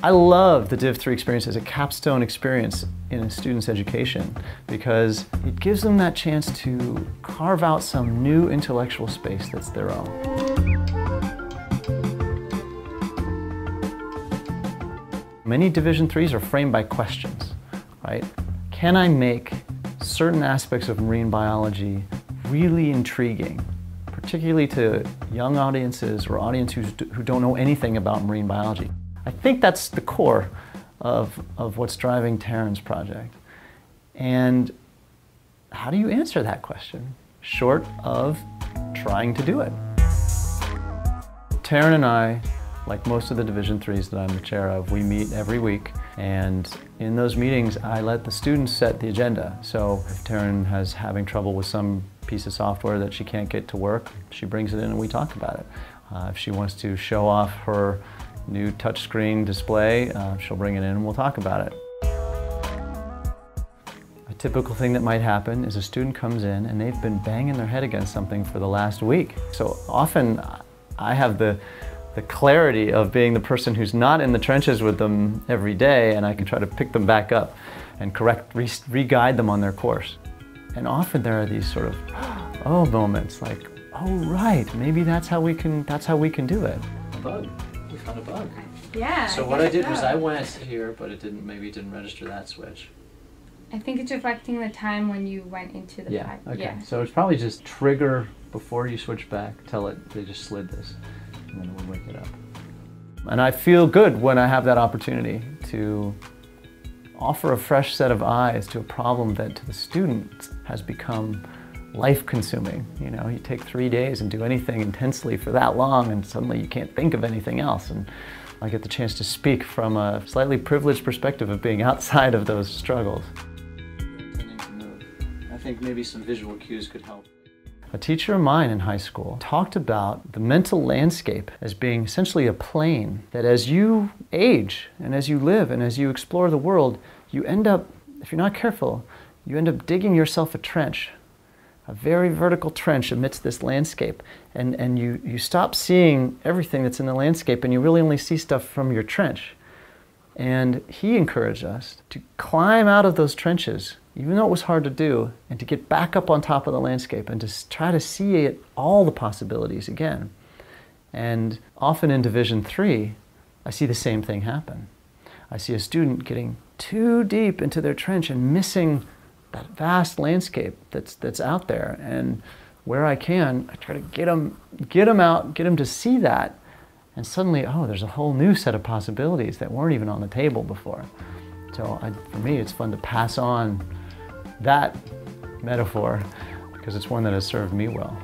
I love the Div III experience as a capstone experience in a student's education because it gives them that chance to carve out some new intellectual space that's their own. Many Division IIIs are framed by questions, right? Can I make certain aspects of marine biology really intriguing, particularly to young audiences or audiences who don't know anything about marine biology? I think that's the core of what's driving Taryn's project. And how do you answer that question, short of trying to do it? Taryn and I, like most of the Division IIIs that I'm the chair of, we meet every week. And in those meetings, I let the students set the agenda. So if Taryn is having trouble with some piece of software that she can't get to work, she brings it in and we talk about it. If she wants to show off her new touchscreen display, she'll bring it in and we'll talk about it. A typical thing that might happen is a student comes in and they've been banging their head against something for the last week. So often I have the clarity of being the person who's not in the trenches with them every day, and I can try to pick them back up and re-guide them on their course. And often there are these sort of oh moments, like, oh right, maybe that's how we can do it. A bug. We found a bug. Yeah. So what I did was I went here, but maybe it didn't register that switch. I think it's reflecting the time when you went into the pack. Okay. Yeah. So it's probably just trigger before you switch back, tell it they just slid this, and then we'll wake it up. And I feel good when I have that opportunity to offer a fresh set of eyes to a problem that to the student has become life-consuming. You know, you take 3 days and do anything intensely for that long and suddenly you can't think of anything else. And I get the chance to speak from a slightly privileged perspective of being outside of those struggles. I think maybe some visual cues could help. A teacher of mine in high school talked about the mental landscape as being essentially a plane that as you age and as you live and as you explore the world, you end up, if you're not careful, you end up digging yourself a trench, a very vertical trench amidst this landscape. And you stop seeing everything that's in the landscape and you really only see stuff from your trench. And he encouraged us to climb out of those trenches, even though it was hard to do, and to get back up on top of the landscape and to try to see all the possibilities again. And often in Division III, I see the same thing happen. I see a student getting too deep into their trench and missing that vast landscape that's out there. And where I can, I try to get them out, get them to see that. And suddenly, oh, there's a whole new set of possibilities that weren't even on the table before. So for me, it's fun to pass on that metaphor because it's one that has served me well.